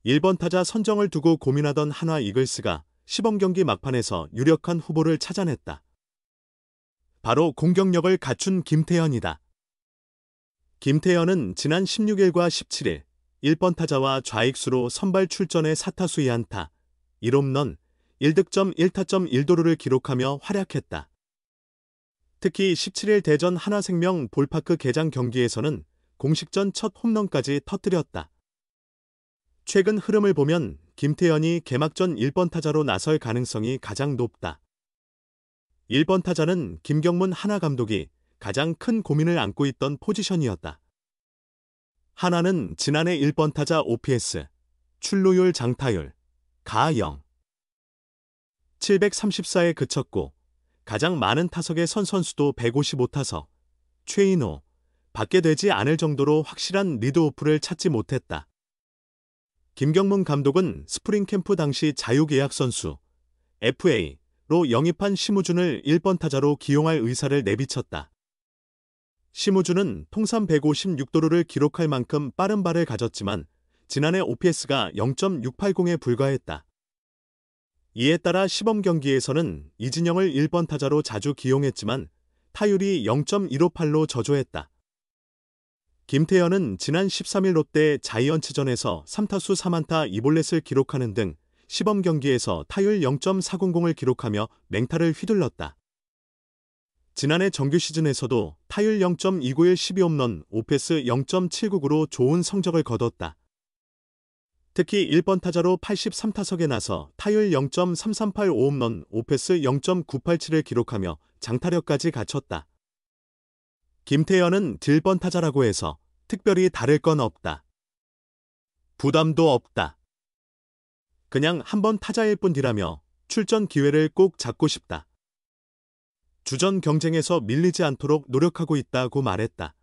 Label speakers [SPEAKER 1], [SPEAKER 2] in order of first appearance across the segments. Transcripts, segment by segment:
[SPEAKER 1] 1번 타자 선정을 두고 고민하던 한화 이글스가 시범경기 막판에서 유력한 후보를 찾아냈다. 바로 공격력을 갖춘 김태현이다. 김태현은 지난 16일과 17일 1번 타자와 좌익수로 선발 출전해 4타수 2안타, 1홈런, 1득점 1타점 1도루를 기록하며 활약했다. 특히 17일 대전 하나생명 볼파크 개장 경기에서는 공식전 첫 홈런까지 터뜨렸다. 최근 흐름을 보면 김태현이 개막전 1번 타자로 나설 가능성이 가장 높다. 1번 타자는 김경문 한화 감독이 가장 큰 고민을 안고 있던 포지션이었다. 한화는 지난해 1번 타자 OPS, 출루율 장타율, 가0, 734에 그쳤고 가장 많은 타석의 선수도 155타석, 최인호, 밖에 되지 않을 정도로 확실한 리드오프를 찾지 못했다. 김경문 감독은 스프링 캠프 당시 자유계약 선수, FA로 영입한 심우준을 1번 타자로 기용할 의사를 내비쳤다. 심우준은 통산 156도루를 기록할 만큼 빠른 발을 가졌지만 지난해 OPS가 0.680에 불과했다. 이에 따라 시범 경기에서는 이진영을 1번 타자로 자주 기용했지만 타율이 0.158로 저조했다. 김태현은 지난 13일 롯데 자이언츠전에서 3타수 3안타 2볼넷을 기록하는 등 시범 경기에서 타율 0.400을 기록하며 맹타를 휘둘렀다. 지난해 정규 시즌에서도 타율 0.291 12홈런, OPS 0.799로 좋은 성적을 거뒀다. 특히 1번 타자로 83타석에 나서 타율 0.338 5홈런, OPS 0.987을 기록하며 장타력까지 갖췄다. 김태현은 딜번 타자라고 해서 특별히 다를 건 없다. 부담도 없다. 그냥 한번 타자일 뿐이라며 출전 기회를 꼭 잡고 싶다. 주전 경쟁에서 밀리지 않도록 노력하고 있다고 말했다.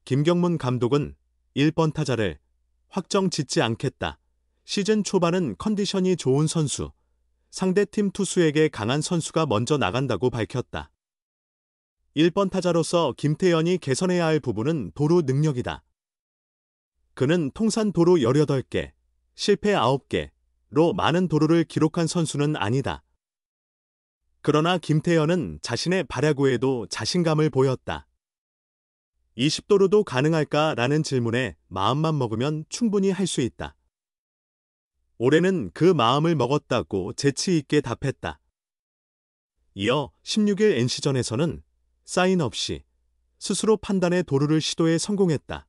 [SPEAKER 1] 김경문 감독은 1번 타자를 확정 짓지 않겠다. 시즌 초반은 컨디션이 좋은 선수, 상대팀 투수에게 강한 선수가 먼저 나간다고 밝혔다. 1번 타자로서 김태현이 개선해야 할 부분은 도루 능력이다. 그는 통산 도루 18개, 실패 9개로 많은 도루를 기록한 선수는 아니다. 그러나 김태현은 자신의 발야구에도 자신감을 보였다. 20도루도 가능할까라는 질문에 마음만 먹으면 충분히 할 수 있다. 올해는 그 마음을 먹었다고 재치 있게 답했다. 이어 16일 NC전에서는 사인 없이 스스로 판단해 도루를 시도에 성공했다.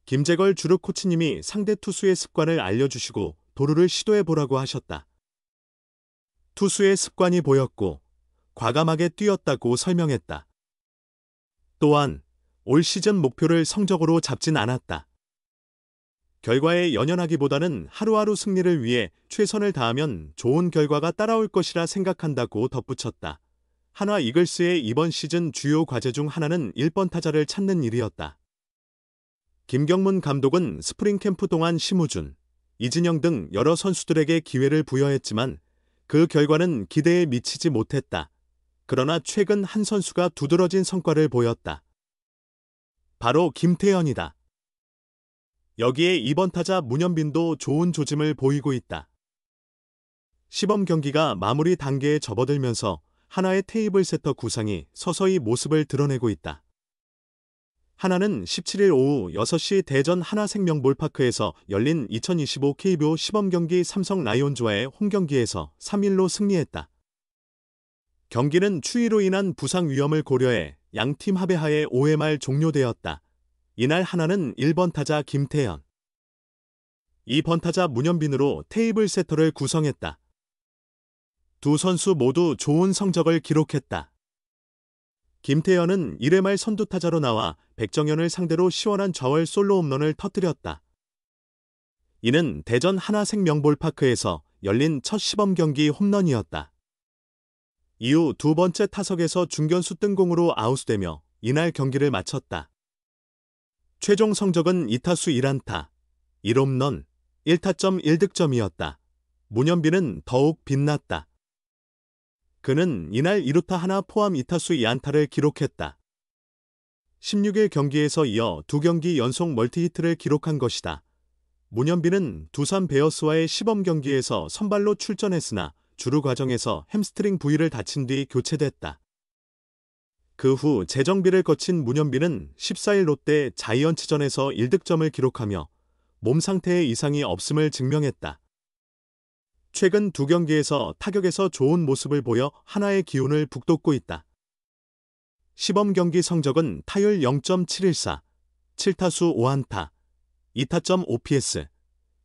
[SPEAKER 1] 김재걸 주루 코치님이 상대 투수의 습관을 알려주시고 도루를 시도해보라고 하셨다. 투수의 습관이 보였고 과감하게 뛰었다고 설명했다. 또한 올 시즌 목표를 성적으로 잡진 않았다. 결과에 연연하기보다는 하루하루 승리를 위해 최선을 다하면 좋은 결과가 따라올 것이라 생각한다고 덧붙였다. 한화 이글스의 이번 시즌 주요 과제 중 하나는 1번 타자를 찾는 일이었다. 김경문 감독은 스프링 캠프 동안 심우준, 이진영 등 여러 선수들에게 기회를 부여했지만 그 결과는 기대에 미치지 못했다. 그러나 최근 한 선수가 두드러진 성과를 보였다. 바로 김태현이다. 여기에 2번 타자 문현빈도 좋은 조짐을 보이고 있다. 시범 경기가 마무리 단계에 접어들면서 하나의 테이블 세터 구상이 서서히 모습을 드러내고 있다. 하나는 17일 오후 6시 대전 하나생명볼파크에서 열린 2025 KBO 시범경기 삼성 라이온즈와의 홈경기에서 3-1로 승리했다. 경기는 추위로 인한 부상 위험을 고려해 양팀 합의하에 5회 말 종료되었다. 이날 하나는 1번 타자 김태현, 2번 타자 문현빈으로 테이블 세터를 구성했다. 두 선수 모두 좋은 성적을 기록했다. 김태현은 1회 말 선두타자로 나와 백정현을 상대로 시원한 좌월 솔로 홈런을 터뜨렸다. 이는 대전 하나생명볼파크에서 열린 첫 시범 경기 홈런이었다. 이후 두 번째 타석에서 중견수 뜬공으로 아웃되며 이날 경기를 마쳤다. 최종 성적은 2타수 1안타, 1홈런, 1타점 1득점이었다. 문현빈은 더욱 빛났다. 그는 이날 2루타 하나 포함 2타수 2안타를 기록했다. 16일 경기에서 이어 2경기 연속 멀티히트를 기록한 것이다. 문현빈은 두산 베어스와의 시범 경기에서 선발로 출전했으나 주루 과정에서 햄스트링 부위를 다친 뒤 교체됐다. 그 후 재정비를 거친 문현빈은 14일 롯데 자이언츠전에서 1득점을 기록하며 몸 상태에 이상이 없음을 증명했다. 최근 두 경기에서 타격에서 좋은 모습을 보여 하나의 기운을 북돋고 있다. 시범 경기 성적은 타율 0.714, 7타수 5안타, 2타점 OPS,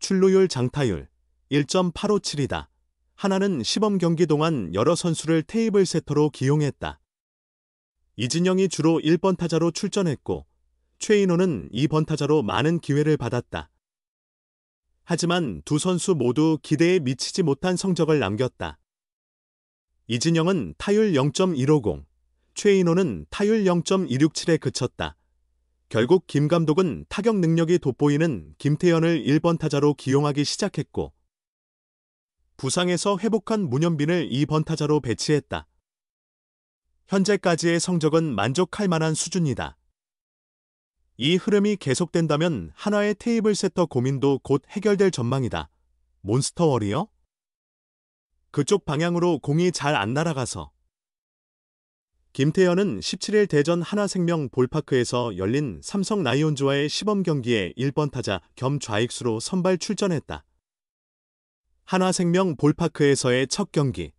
[SPEAKER 1] 출루율 장타율 1.857이다. 하나는 시범 경기 동안 여러 선수를 테이블 세터로 기용했다. 이진영이 주로 1번 타자로 출전했고 최인호는 2번 타자로 많은 기회를 받았다. 하지만 두 선수 모두 기대에 미치지 못한 성적을 남겼다. 이진영은 타율 0.150, 최인호는 타율 0.267에 그쳤다. 결국 김 감독은 타격 능력이 돋보이는 김태현을 1번 타자로 기용하기 시작했고 부상에서 회복한 문현빈을 2번 타자로 배치했다. 현재까지의 성적은 만족할 만한 수준이다. 이 흐름이 계속된다면 한화의 테이블 세터 고민도 곧 해결될 전망이다. 몬스터 워리어? 그쪽 방향으로 공이 잘 안 날아가서. 김태현은 17일 대전 하나생명 볼파크에서 열린 삼성 라이온즈와의 시범 경기에 1번 타자 겸 좌익수로 선발 출전했다. 하나생명 볼파크에서의 첫 경기.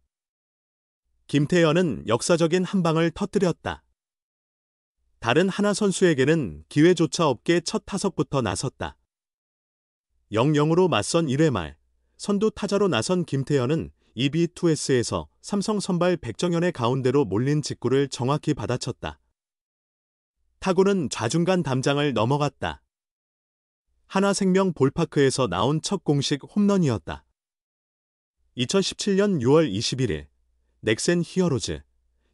[SPEAKER 1] 김태현은 역사적인 한 방을 터뜨렸다. 다른 하나 선수에게는 기회조차 없게 첫 타석부터 나섰다. 0-0으로 맞선 1회 말 선두 타자로 나선 김태현은 2B2S에서 삼성 선발 백정현의 가운데로 몰린 직구를 정확히 받아쳤다. 타구는 좌중간 담장을 넘어갔다. 하나생명 볼파크에서 나온 첫 공식 홈런이었다. 2017년 6월 21일 넥센 히어로즈,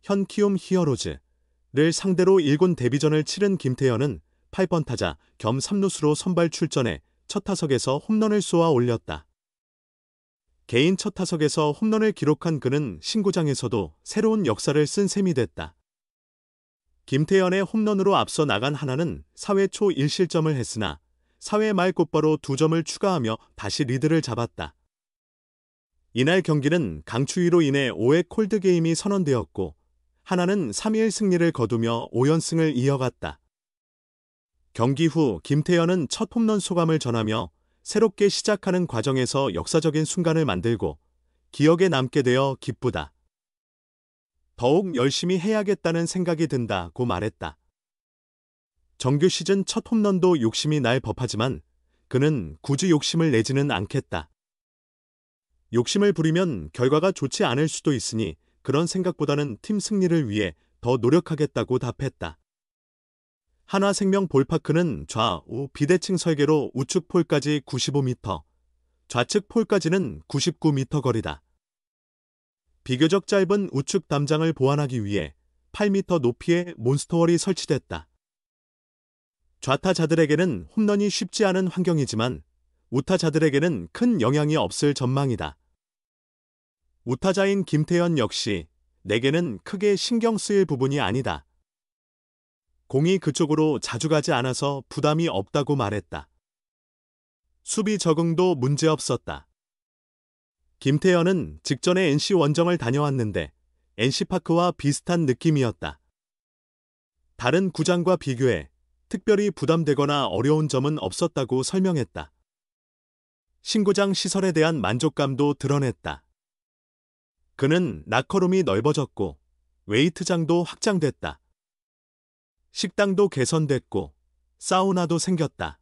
[SPEAKER 1] 현 키움 히어로즈를 상대로 1군 데뷔전을 치른 김태현은 8번 타자 겸 3루수로 선발 출전해 첫 타석에서 홈런을 쏘아 올렸다. 개인 첫 타석에서 홈런을 기록한 그는 신구장에서도 새로운 역사를 쓴 셈이 됐다. 김태현의 홈런으로 앞서 나간 하나는 4회 초 1실점을 했으나 4회 말 곧바로 2점을 추가하며 다시 리드를 잡았다. 이날 경기는 강추위로 인해 5회 콜드게임이 선언되었고 하나는 3일 승리를 거두며 5연승을 이어갔다. 경기 후 김태현은 첫 홈런 소감을 전하며 새롭게 시작하는 과정에서 역사적인 순간을 만들고 기억에 남게 되어 기쁘다. 더욱 열심히 해야겠다는 생각이 든다고 말했다. 정규 시즌 첫 홈런도 욕심이 날 법하지만 그는 굳이 욕심을 내지는 않겠다. 욕심을 부리면 결과가 좋지 않을 수도 있으니 그런 생각보다는 팀 승리를 위해 더 노력하겠다고 답했다. 하나생명 볼파크는 좌우 비대칭 설계로 우측 폴까지 95m, 좌측 폴까지는 99m 거리다. 비교적 짧은 우측 담장을 보완하기 위해 8m 높이의 몬스터월이 설치됐다. 좌타자들에게는 홈런이 쉽지 않은 환경이지만 우타자들에게는 큰 영향이 없을 전망이다. 우타자인 김태현 역시 내게는 크게 신경 쓰일 부분이 아니다. 공이 그쪽으로 자주 가지 않아서 부담이 없다고 말했다. 수비 적응도 문제없었다. 김태현은 직전에 NC 원정을 다녀왔는데 NC파크와 비슷한 느낌이었다. 다른 구장과 비교해 특별히 부담되거나 어려운 점은 없었다고 설명했다. 신구장 시설에 대한 만족감도 드러냈다. 그는 라커룸이 넓어졌고 웨이트장도 확장됐다. 식당도 개선됐고 사우나도 생겼다.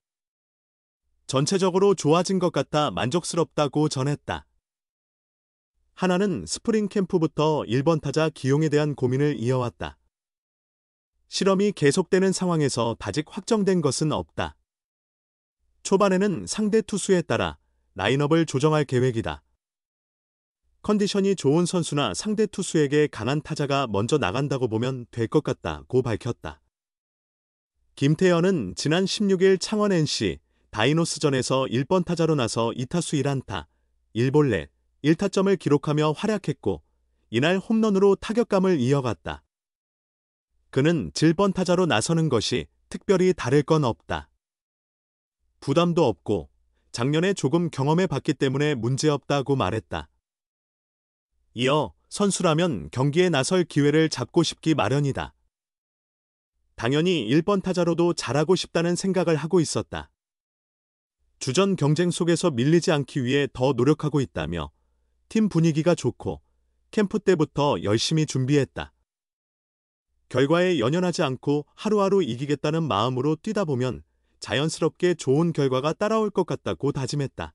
[SPEAKER 1] 전체적으로 좋아진 것 같아 만족스럽다고 전했다. 하나는 스프링 캠프부터 1번 타자 기용에 대한 고민을 이어왔다. 실험이 계속되는 상황에서 아직 확정된 것은 없다. 초반에는 상대 투수에 따라 라인업을 조정할 계획이다. 컨디션이 좋은 선수나 상대 투수에게 강한 타자가 먼저 나간다고 보면 될 것 같다고 밝혔다. 김태현은 지난 16일 창원 NC 다이노스전에서 1번 타자로 나서 2타수 1안타, 1볼넷, 1타점을 기록하며 활약했고 이날 홈런으로 타격감을 이어갔다. 그는 7번 타자로 나서는 것이 특별히 다를 건 없다. 부담도 없고 작년에 조금 경험해 봤기 때문에 문제없다고 말했다. 이어 선수라면 경기에 나설 기회를 잡고 싶기 마련이다. 당연히 1번 타자로도 잘하고 싶다는 생각을 하고 있었다. 주전 경쟁 속에서 밀리지 않기 위해 더 노력하고 있다며 팀 분위기가 좋고 캠프 때부터 열심히 준비했다. 결과에 연연하지 않고 하루하루 이기겠다는 마음으로 뛰다 보면 자연스럽게 좋은 결과가 따라올 것 같다고 다짐했다.